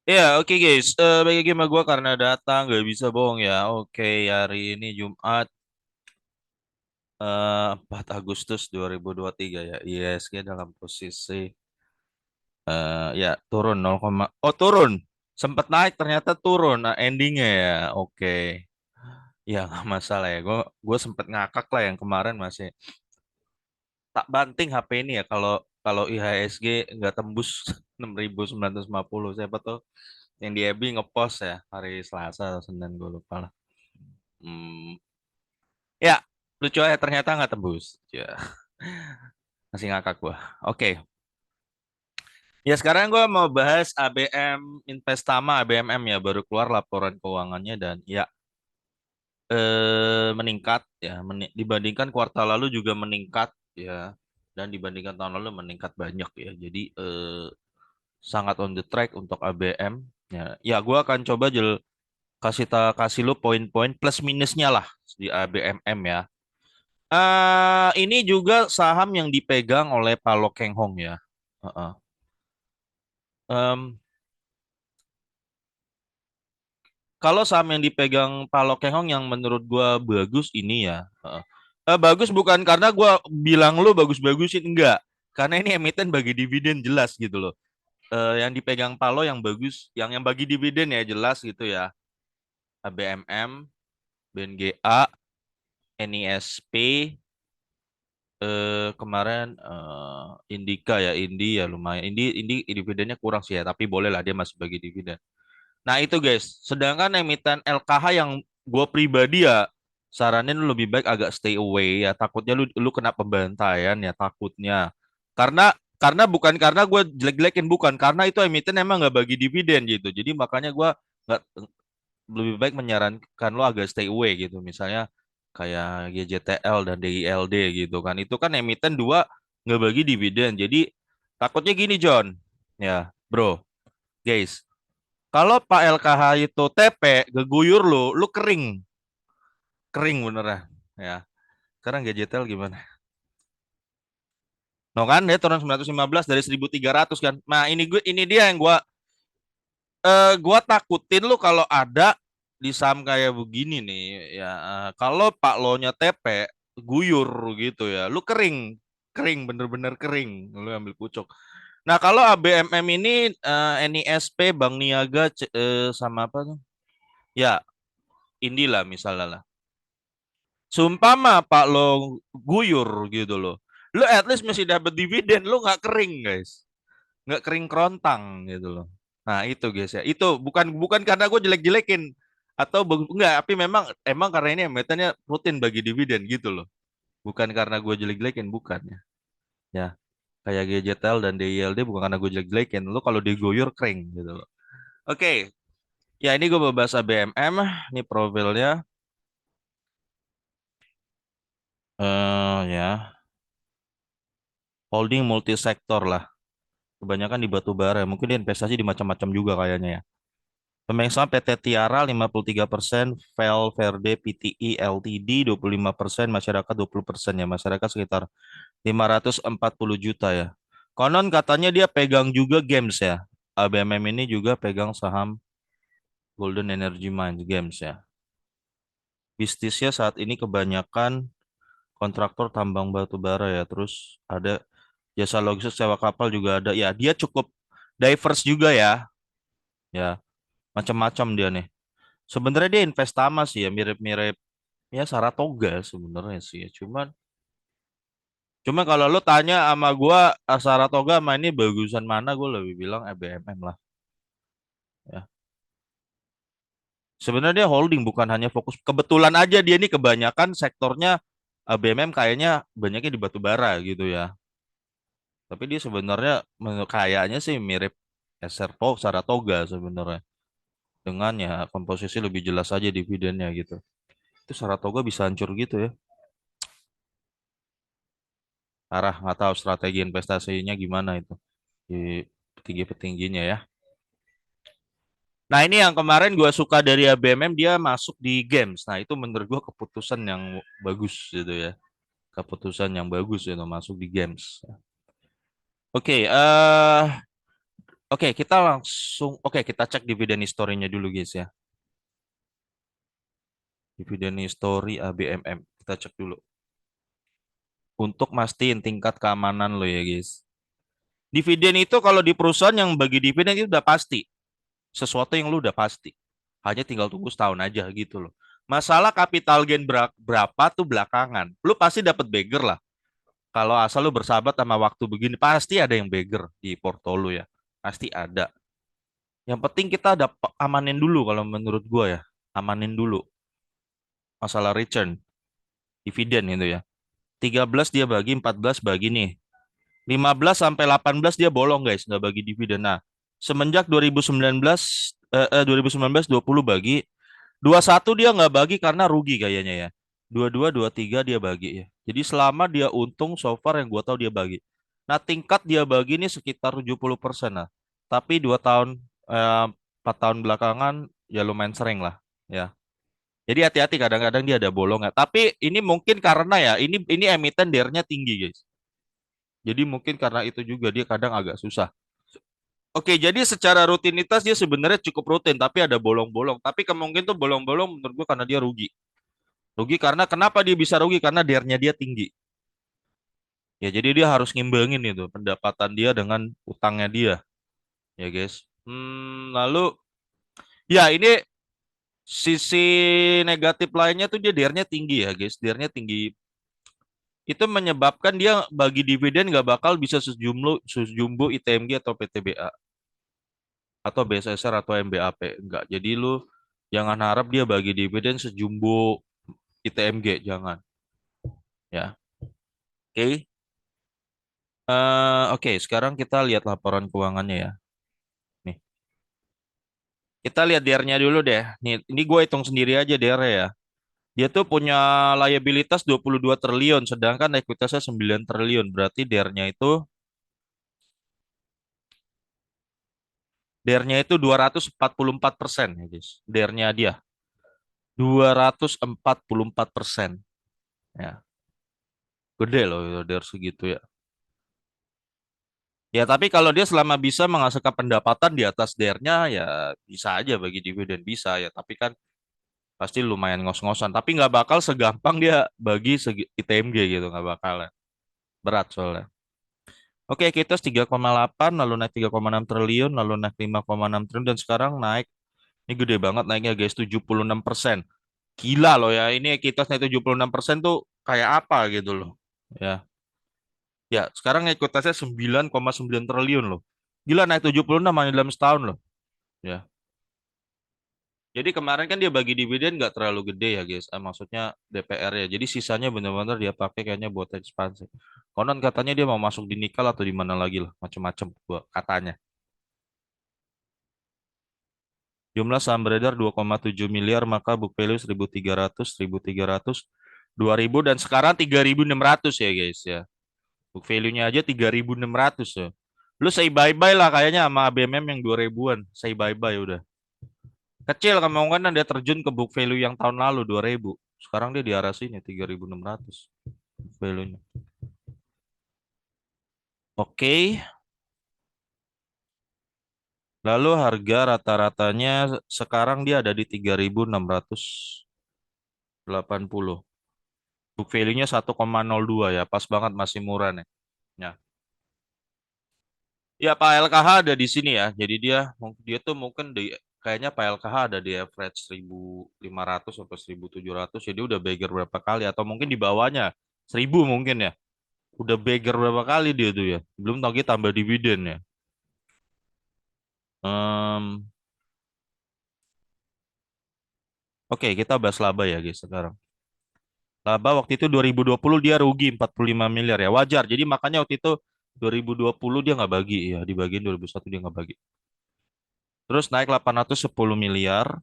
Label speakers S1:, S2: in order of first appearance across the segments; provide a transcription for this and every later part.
S1: Ya, oke guys. Bagi lagi sama gue karena data nggak bisa bohong ya. Oke, hari ini Jumat 4 Agustus 2023 ya. ISG dalam posisi ya turun 0, oh turun. Sempat naik ternyata turun. Nah, endingnya ya. Oke. Ya nggak masalah ya. Gue sempet ngakak lah yang kemarin masih tak banting HP ini ya kalau kalau IHSG nggak tembus 6.950. Siapa tuh yang di EBI ngepost ya hari Selasa atau Senin gue lupa lah. Hmm, ya, lucu aja ternyata nggak tembus. Ya, masih ngakak gua. Oke, ya sekarang gua mau bahas ABM Investama ABMM ya baru keluar laporan keuangannya dan ya meningkat ya dibandingkan kuartal lalu juga meningkat ya dan dibandingkan tahun lalu meningkat banyak ya. Jadi sangat on the track untuk ABM ya. Ya, gua akan coba kasih lu poin-poin plus minusnya lah di ABMM ya. Ini juga saham yang dipegang oleh Pak Lo Keng Hong ya. Heeh. Em, Kalau saham yang dipegang Pak Lo Keng Hong yang menurut gua bagus ini ya. Heeh. Bagus bukan karena gua bilang lu bagus-bagusin enggak. Karena ini emiten bagi dividen jelas gitu loh. Yang dipegang Pak Lo yang bagus, yang bagi dividen ya jelas gitu ya. ABMM, BNGA, NISP, kemarin Indika ya, Indi ya lumayan. Indi dividennya kurang sih ya, tapi boleh lah dia masih bagi dividen. Nah itu guys, sedangkan emiten LKH yang gue pribadi ya saranin lu lebih baik agak stay away ya. Takutnya lu kena pembantaian ya takutnya. Karena karena bukan karena gue jelek-jelekin bukan karena itu emiten emang nggak bagi dividen gitu. Jadi makanya gue nggak lebih baik menyarankan lo agak stay away gitu. Misalnya kayak GJTL dan DILD gitu kan. Itu kan emiten dua nggak bagi dividen. Jadi takutnya gini John. Ya, bro, guys. Kalau Pak LKH itu TP, geguyur lu kering. Kering beneran. Ya. Sekarang GJTL gimana? No kan dia turun 915 dari 1.300 kan. Nah, ini dia yang gua takutin lu kalau ada di saham kayak begini nih ya. Kalau Pak Lo-nya TP guyur gitu ya. Lu kering, kering bener-bener kering. Lu ambil pucuk. Nah, kalau ABMM ini NISP, Bank Niaga sama apa tuh? Ya, Inilah misalnya lah. Sumpama Pak Lo guyur gitu loh. Lu at least masih dapat dividen, lu nggak kering, guys. Nggak kering kerontang gitu loh. Nah, itu guys ya. Itu bukan bukan karena gue jelek-jelekin atau enggak, tapi memang emang karena ini emitennya rutin bagi dividen gitu loh. Bukan karena gue jelek-jelekin, bukan ya. Ya, kayak GJTL dan DILD bukan karena gue jelek-jelekin. Lu kalau digoyor kering gitu loh. Oke, ya ini gue mau bahas ABMM. Ini profilnya. Ya, holding multisektor lah. Kebanyakan di batu bara. Mungkin dia investasi di macam-macam juga kayaknya ya. Pemegang saham PT Tiara 53%, Vel Verde PTI Ltd 25%, masyarakat 20% ya. Masyarakat sekitar 540 juta ya. Konon katanya dia pegang juga games ya. ABMM ini juga pegang saham Golden Energy Mines Games ya. Bisnisnya saat ini kebanyakan kontraktor tambang batu bara ya. Terus ada jasa logistik sewa kapal juga ada. Ya, dia cukup diverse juga ya. Ya, macam-macam dia nih. Sebenarnya dia investama sih ya, mirip-mirip ya Saratoga sebenarnya sih ya. Cuma kalau lu tanya sama gua Saratoga sama ini bagusan mana, gua lebih bilang EBMM lah ya. Sebenarnya dia holding bukan hanya fokus. Kebetulan aja dia ini kebanyakan sektornya ABMM kayaknya banyaknya di batu bara gitu ya. Tapi dia sebenarnya kayaknya sih mirip Saratoga sebenarnya. Dengan ya komposisi lebih jelas aja dividennya gitu. Itu Saratoga bisa hancur gitu ya. Arah nggak tahu strategi investasinya gimana itu di petinggi-petingginya ya. Nah ini yang kemarin gue suka dari ABMM dia masuk di games. Nah itu menurut gue keputusan yang bagus gitu ya. Keputusan yang bagus itu masuk di games. Oke, Oke, kita langsung, oke, kita cek dividen historinya dulu guys ya. Dividen history ABMM. Kita cek dulu. Untuk mastiin tingkat keamanan lo ya guys. Dividen itu kalau di perusahaan yang bagi dividen itu udah pasti. Sesuatu yang lu udah pasti. Hanya tinggal tunggu setahun aja gitu loh. Masalah capital gain berapa tuh belakangan. Lu pasti dapat beggar lah. Kalau asal lu bersahabat sama waktu begini, pasti ada yang beggar di portfolio ya. Pasti ada. Yang penting kita ada amanin dulu kalau menurut gua ya. Amanin dulu masalah return, dividen gitu ya. 13 dia bagi, 14 bagi nih. 15 sampai 18 dia bolong guys, nggak bagi dividen. Nah, semenjak 2019 2019 20 bagi, 21 dia nggak bagi karena rugi kayaknya ya. 22 23 dia bagi ya. Jadi selama dia untung so far yang gua tahu dia bagi. Nah, tingkat dia bagi ini sekitar 70% lah. Tapi 4 tahun belakangan ya lumayan sering lah ya. Jadi hati-hati kadang-kadang dia ada bolongnya. Tapi ini mungkin karena ya ini emiten DR-nya tinggi guys. Jadi mungkin karena itu juga dia kadang agak susah. Oke, jadi secara rutinitas dia sebenarnya cukup rutin, tapi ada bolong-bolong. Tapi kemungkinan tuh bolong-bolong menurut gua karena dia rugi. Rugi karena kenapa dia bisa rugi? Karena DR-nya dia tinggi. Ya, jadi dia harus ngimbangin itu pendapatan dia dengan utangnya dia, ya guys. Lalu ya ini sisi negatif lainnya tuh dia DR-nya tinggi ya guys. DR-nya tinggi itu menyebabkan dia bagi dividen nggak bakal bisa sejumbo ITMG atau PTBA atau BSSR atau MBAP enggak. Jadi lu jangan harap dia bagi dividen sejumbo ITMG, jangan ya. Oke. Oke, sekarang kita lihat laporan keuangannya ya. Nih, kita lihat DR-nya dulu deh. Nih, ini gue hitung sendiri aja DR-nya ya. Dia tuh punya liabilitas 22 triliun, sedangkan ekuitasnya 9 triliun. Berarti DR-nya itu 244% ya guys. DR-nya dia 244%. Ya, gede loh itu DR segitu ya. Ya, tapi kalau dia selama bisa menghasilkan pendapatan di atas DR-nya, ya bisa aja bagi dividen bisa ya. Tapi kan pasti lumayan ngos-ngosan. Tapi nggak bakal segampang dia bagi segi ITMG gitu, nggak bakal ya. Berat soalnya. Oke, kita 3,8, lalu naik 3,6 triliun, lalu naik 5,6 triliun, dan sekarang naik, ini gede banget naiknya guys, 76%. Gila loh ya, ini kita naik 76% tuh kayak apa gitu loh. Ya, ya sekarang ekuitasnya 9,9 triliun loh. Gila naik 76 hanya dalam setahun loh. Ya. Jadi kemarin kan dia bagi dividen nggak terlalu gede ya guys. Maksudnya DPR ya. Jadi sisanya benar-benar dia pakai kayaknya buat ekspansi. Konon katanya dia mau masuk di nikel atau di mana lagi lah. Macam-macam gua katanya. Jumlah saham beredar 2,7 miliar, maka book value 1.300, 1.300, 2.000, dan sekarang 3.600 ya guys ya. Book value-nya aja 3.600 ya. Lu say bye-bye lah kayaknya sama ABMM yang 2.000-an. Say bye-bye udah. Kecil kemungkinan dia terjun ke book value yang tahun lalu 2.000. Sekarang dia di arah sini 3.600 value-nya. Oke, lalu harga rata-ratanya sekarang dia ada di 3.680. Book value-nya 1,02 ya, pas banget masih murah nih. Ya. Ya, Pak LKH ada di sini ya. Jadi dia tuh mungkin kayaknya Pak LKH ada di average 1.500 sampai 1.700. Jadi udah beggar berapa kali atau mungkin di bawahnya 1.000 mungkin ya. Udah beggar berapa kali dia tuh ya. Belum lagi tambah dividen ya. Em, oke, kita bahas laba ya guys sekarang. Laba waktu itu 2020 dia rugi 45 miliar ya. Wajar. Jadi makanya waktu itu 2020 dia nggak bagi ya. Di bagian 2001 dia nggak bagi. Terus naik 810 miliar.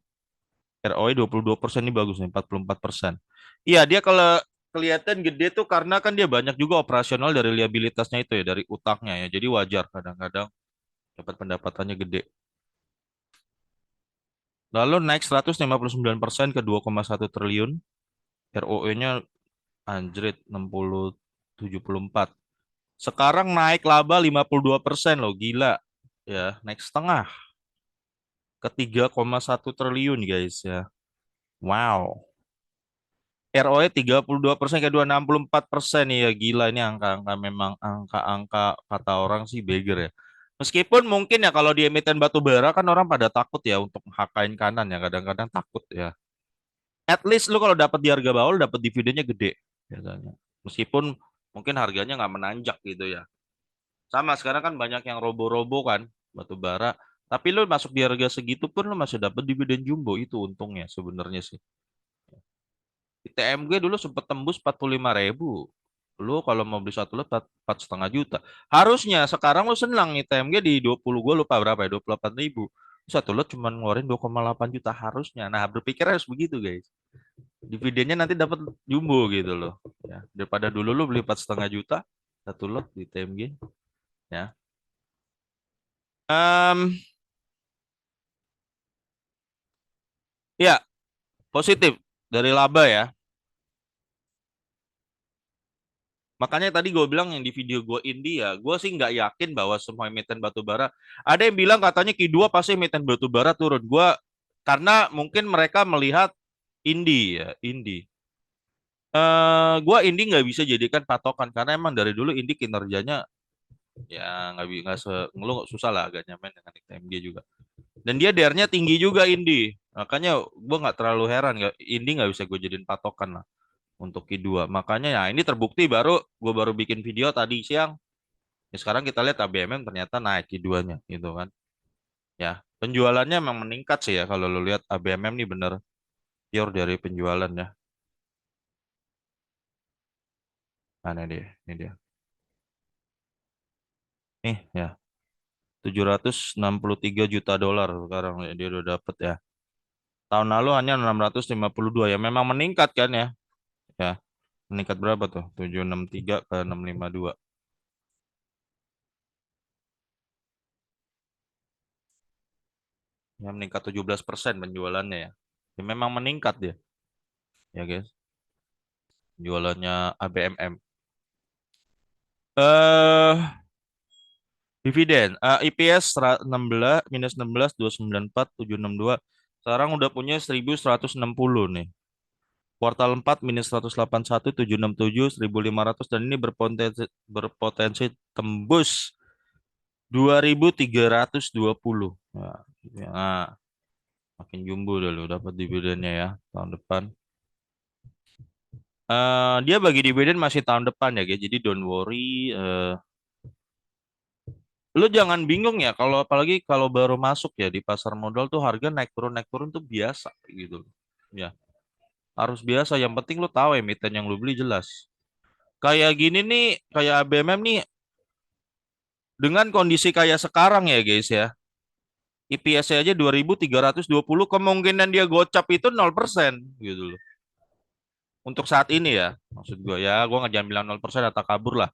S1: ROE 22% ini bagus nih, 44%. Iya, dia kalau kelihatan gede tuh karena kan dia banyak juga operasional dari liabilitasnya itu ya, dari utangnya ya. Jadi wajar kadang-kadang dapat pendapatannya gede. Lalu naik 159% ke 2,1 triliun. ROE-nya anjrit 74. Sekarang naik laba 52% loh, gila. ya, naik setengah ke 3,1 triliun guys ya. Wow. ROE 32% ke 64%, ya gila ini angka-angka, memang angka-angka kata orang sih beggar ya. Meskipun mungkin ya kalau di emiten batu bara kan orang pada takut ya untuk hakain kanan ya, kadang-kadang takut ya. At least lu kalau dapat di harga bawah lu dapat dividennya gede biasanya. Meskipun mungkin harganya nggak menanjak gitu ya. Sama sekarang kan banyak yang robo-robo kan batu bara. Tapi lu masuk di harga segitu pun lu masih dapat dividen jumbo, itu untungnya sebenarnya sih. ITMG dulu sempat tembus 45.000. Lu kalau mau beli satu lot 4,5 juta. Harusnya sekarang lu senang ITMG di 20, gue lupa berapa ya, 28.000. Satu lot cuma ngeluarin 2,8 juta harusnya. Nah, berpikir harus begitu guys. Dividennya nanti dapat jumbo gitu loh. Ya, daripada dulu lu beli 4,5 juta satu lot di ITMG. Ya. Em, ya, positif dari laba ya. Makanya tadi gue bilang yang di video gue India, gue sih nggak yakin bahwa semua emiten batu bara. Ada yang bilang katanya Q2 pasti emiten batu bara turun. Karena mungkin mereka melihat Indi ya, Indi. Gue Indi nggak bisa jadikan patokan karena emang dari dulu Indi kinerjanya ya nggak ngeluh, susah lah agak nyaman dengan ITMG juga. Dan dia DR-nya tinggi juga Indi. Makanya gue nggak terlalu heran, nggak Indi nggak bisa gue jadiin patokan lah untuk Q2. Makanya ya ini terbukti gue baru bikin video tadi siang. Ya, sekarang kita lihat ABMM ternyata naik Q2-nya gitu kan. Ya, penjualannya memang meningkat sih ya kalau lo lihat ABMM nih bener pure dari penjualan ya. Nah, ini dia. Nih ya, 763 juta dolar sekarang ya, dia udah dapet ya. Tahun lalu hanya 652 ya. Memang meningkat kan ya. Ya, meningkat berapa tuh? 763 ke 652. Ya, meningkat 17% penjualannya ya. Ya memang meningkat dia. Ya guys, jualannya ABMM. Dividen, IPS 16 minus 16 294 762. Sekarang udah punya 1160 nih. Kuartal 4 minus 181 767 1500, dan ini berpotensi tembus 2320. Nah, ya, makin jumbo dulu dapat dividennya ya tahun depan. Dia bagi dividen masih tahun depan ya guys. Jadi don't worry. Lu jangan bingung ya kalau apalagi kalau baru masuk ya di pasar modal tuh harga naik turun tuh biasa gitu. Ya, harus biasa. Yang penting lu tahu emiten yang lu beli jelas. Kayak gini nih, kayak ABMM nih dengan kondisi kayak sekarang ya guys ya. IPS-nya aja 2320, kemungkinan dia gocap itu 0% gitu loh. Untuk saat ini ya, maksud gue ya, gue nggak jangan bilang 0% atau kabur lah.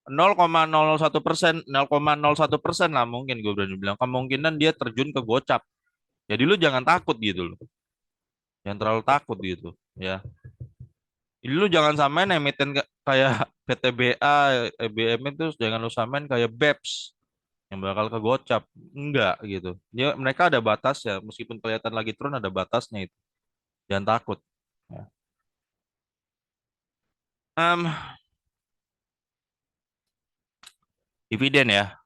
S1: 0,001%, 0,01% lah mungkin gue berani bilang. Kemungkinan dia terjun ke gocap. Jadi lu jangan takut gitu loh. Jangan terlalu takut gitu ya. Jadi lu jangan samain emiten kayak PTBA, EBM itu jangan lu samain kayak BEPS yang bakal ke gocap. Enggak gitu. Mereka ada batas ya, meskipun kelihatan lagi turun ada batasnya itu. Jangan takut. Ya. Em, Dividen ya.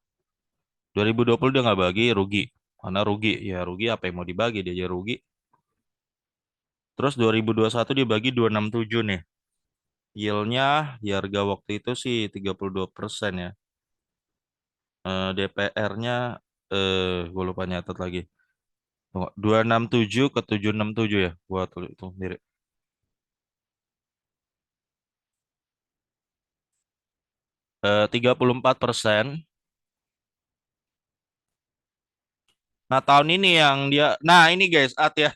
S1: 2020 dia nggak bagi, rugi. Karena rugi, ya rugi apa yang mau dibagi, dia aja rugi. Terus 2021 dibagi 267 nih. Yield-nya di harga waktu itu sih 32% ya. DPR-nya gue lupa nyatet lagi. Tunggu, 267 ke 767 ya. Gua tulis itu sendiri. 34%. Nah, tahun ini yang dia, nah ini guys, ya.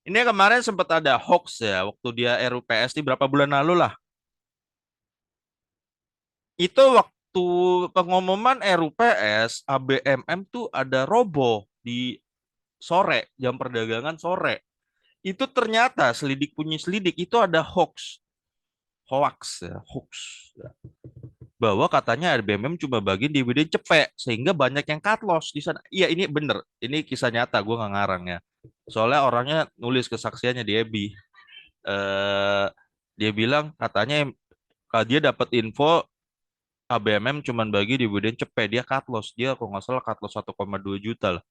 S1: Ini kemarin sempat ada hoax ya waktu dia RUPS di berapa bulan lalu lah. Itu waktu pengumuman RUPS, ABMM tuh ada roboh di sore, jam perdagangan sore. Itu ternyata selidik punya selidik itu ada hoax. Hoax ya, hoax. bahwa katanya RBMM cuma bagi dividen cepet sehingga banyak yang cut loss di sana. Iya ini bener, ini kisah nyata, gue nggak ngarang ya. Soalnya orangnya nulis kesaksiannya di EBI. Eh, dia bilang katanya kalau dia dapat info ABMM cuma bagi dividen cepet, dia cut loss. Dia kalau nggak salah cut loss 1,2 juta lah.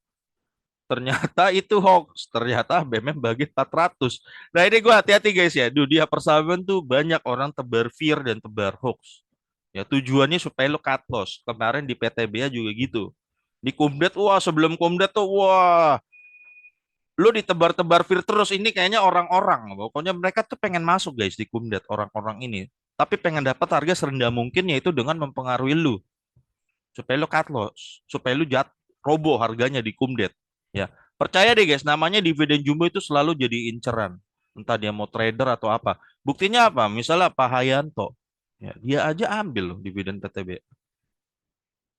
S1: Ternyata itu hoax. Ternyata BMM bagi 400. Nah ini gue hati-hati guys ya. Dunia persahabatan tuh banyak orang tebar fear dan tebar hoax. Ya tujuannya supaya lo cut loss. Kemarin di PTBA juga gitu. Di Kumdet, wah sebelum Kumdet tuh, wah lo ditebar-tebar fear terus. Ini kayaknya orang-orang. Pokoknya mereka tuh pengen masuk guys di Kumdet, orang-orang ini. Tapi pengen dapat harga serendah mungkin yaitu dengan mempengaruhi lu. Supaya lo cut loss. Supaya lu roboh harganya di Kumdet. Ya, percaya deh guys, namanya dividen jumbo itu selalu jadi inceran. Entah dia mau trader atau apa. Buktinya apa? Misalnya Pak Hayanto, ya, dia aja ambil loh dividen PTB.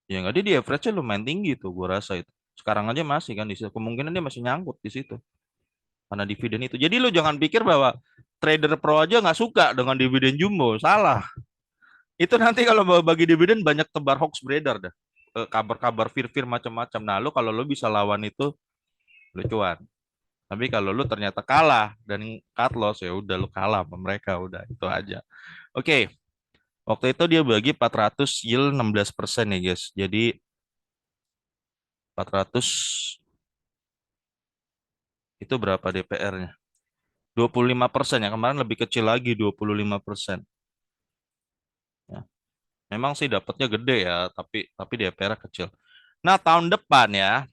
S1: Ya nggak, dia di average-nya lumayan tinggi tuh, gue rasa itu. Sekarang aja masih kan di situ. Kemungkinan dia masih nyangkut di situ karena dividen itu. Jadi lu jangan pikir bahwa trader pro aja nggak suka dengan dividen jumbo. Salah. Itu nanti kalau mau bagi dividen banyak tebar hoax beredar dah. Kabar-kabar fir-fir macam-macam. Nah, lu kalau lu bisa lawan itu, lu cuan. Tapi kalau lu ternyata kalah dan cut loss ya udah lu kalah sama mereka udah itu aja. Oke, waktu itu dia bagi 400 yield 16% ya guys. Jadi 400 itu berapa DPR-nya? 25% ya. Kemarin lebih kecil lagi 25%. Ya. Memang sih dapatnya gede ya, tapi DPR kecil. Nah, tahun depan ya,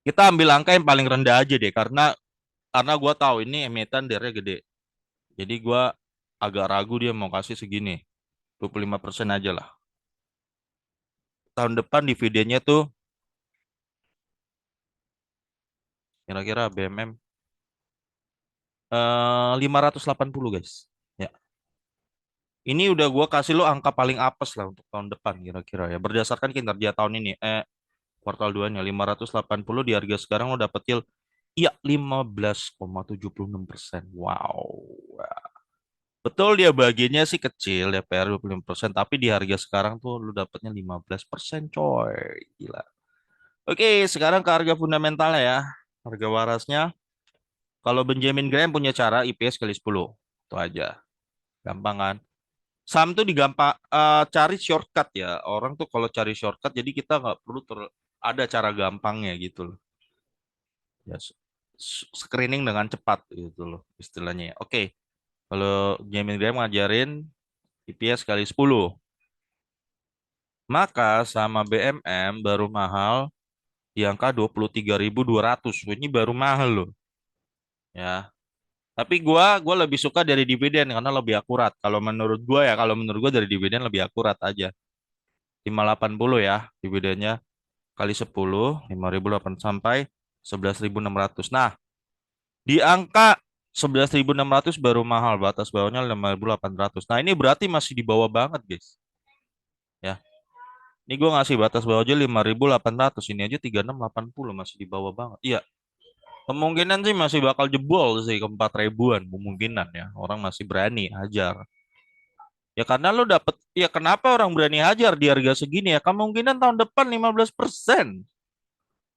S1: kita ambil angka yang paling rendah aja deh karena gua tahu ini emiten DR-nya gede. Jadi gua agak ragu dia mau kasih segini. 25% aja lah. Tahun depan dividennya tuh kira-kira BMM 580 guys. Ya. Ini udah gua kasih lo angka paling apes lah untuk tahun depan kira-kira ya. Berdasarkan kinerja tahun ini kuartal 2-nya 580 di harga sekarang lo dapet yield iya 15,76%. Wow. Betul dia bagiannya sih kecil ya PR 25%, tapi di harga sekarang tuh lu dapatnya 15% coy. Gila. Oke, sekarang ke harga fundamentalnya ya. Harga warasnya. Kalau Benjamin Graham punya cara IPS kali 10. Itu aja. Gampang kan? Saham tuh cari shortcut ya. Orang tuh kalau cari shortcut jadi kita nggak perlu ada cara gampangnya gitu loh. Ya, screening dengan cepat gitu loh istilahnya ya. Oke. Kalau Benjamin Graham ngajarin IPS kali 10. Maka sama BMM baru mahal di angka 23.200. Ini baru mahal loh. Ya. Tapi gua lebih suka dari dividen karena lebih akurat. Kalau menurut gua ya, kalau menurut gua dari dividen lebih akurat aja. 580 ya dividennya kali 10, 5.008 sampai 11.600. Nah, di angka 11.600 baru mahal, batas bawahnya 5.800. Nah, ini berarti masih di bawah banget, guys. Ya. Ini gua ngasih batas bawah aja 5.800. Ini aja 3680 masih di bawah banget. Iya, kemungkinan sih masih bakal jebol sih ke 4 ribuan kemungkinan ya. Orang masih berani hajar. Ya karena lo dapet, ya kenapa orang berani hajar di harga segini ya? Kemungkinan tahun depan 15%.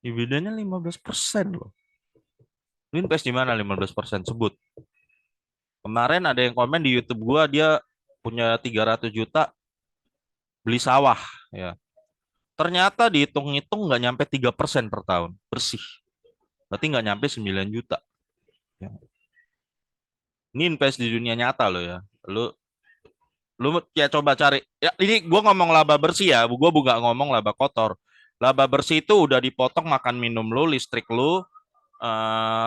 S1: Dividennya 15% loh. Lu invest di mana 15%? Sebut. Kemarin ada yang komen di YouTube gua dia punya 300 juta beli sawah ya. Ternyata dihitung-hitung nggak nyampe 3% per tahun. Bersih. Berarti nggak nyampe 9 juta. Ya. Ini invest di dunia nyata lo ya. Lu ya coba cari. Ya ini gua ngomong laba bersih ya. Gua bukan ngomong laba kotor. Laba bersih itu udah dipotong makan minum lu, listrik lu,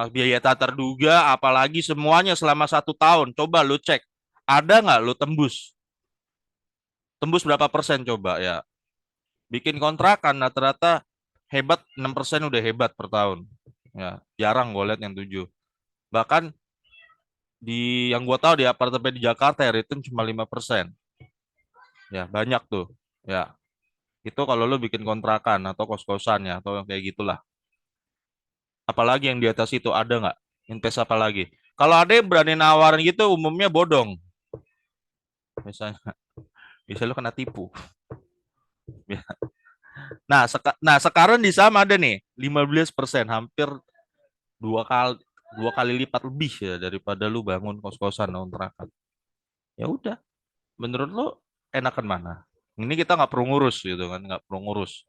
S1: biaya tak terduga, apalagi semuanya selama 1 tahun. Coba lu cek. Ada nggak lu tembus? Tembus berapa persen coba ya? Bikin kontrakan rata-rata hebat 6% udah hebat per tahun. Ya, jarang gue lihat yang 7. Bahkan yang gue tahu di apartemen di Jakarta ya return cuma 5%. Ya, banyak tuh. Ya, itu kalau lu bikin kontrakan atau kos-kosan ya atau yang kayak gitulah. Apalagi yang di atas itu ada nggak? Invest apa lagi? Kalau ada yang berani nawarin gitu umumnya bodong. Misalnya Bisa lu kena tipu. Ya. Nah, sekarang di saham ada nih 15%, hampir dua kali dua kali lipat lebih ya daripada lu bangun kos-kosan kontrakan. Ya udah, menurut lu enakan mana? Ini kita nggak perlu ngurus gitu kan, nggak perlu ngurus.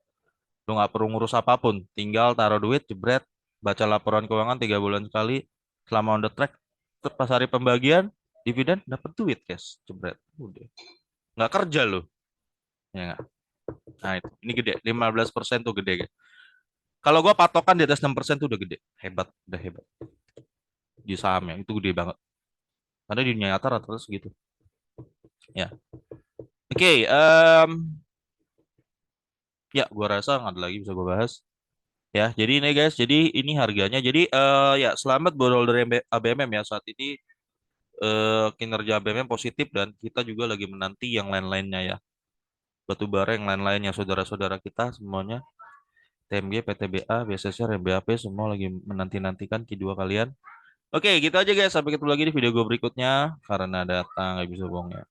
S1: Lu nggak perlu ngurus apapun, tinggal taruh duit, jebret, baca laporan keuangan 3 bulan sekali, selama on the track, terus pas hari pembagian dividen dapat duit cash, jebret, udah, nggak kerja lu, ya nggak? Nah itu, ini gede, 15% tuh gede, guys. Kalau gua patokan di atas 6% tuh udah gede, hebat, udah hebat di sahamnya, itu gede banget. Karena di dunia nyata rata-rata segitu. Ya, oke, ya gua rasa nggak ada lagi bisa gua bahas. Ya, jadi ini guys, jadi ini harganya. Jadi ya selamat buat holder ABMM ya, saat ini kinerja ABMM positif dan kita juga lagi menanti yang lain-lainnya ya. Batu bara yang lain-lainnya saudara-saudara kita semuanya, TMG, PTBA, BSSR, MBAP semua lagi menanti-nantikan kedua kalian. Oke, gitu aja guys. Sampai ketemu lagi di video gue berikutnya. Karena data nggak bisa bohong ya.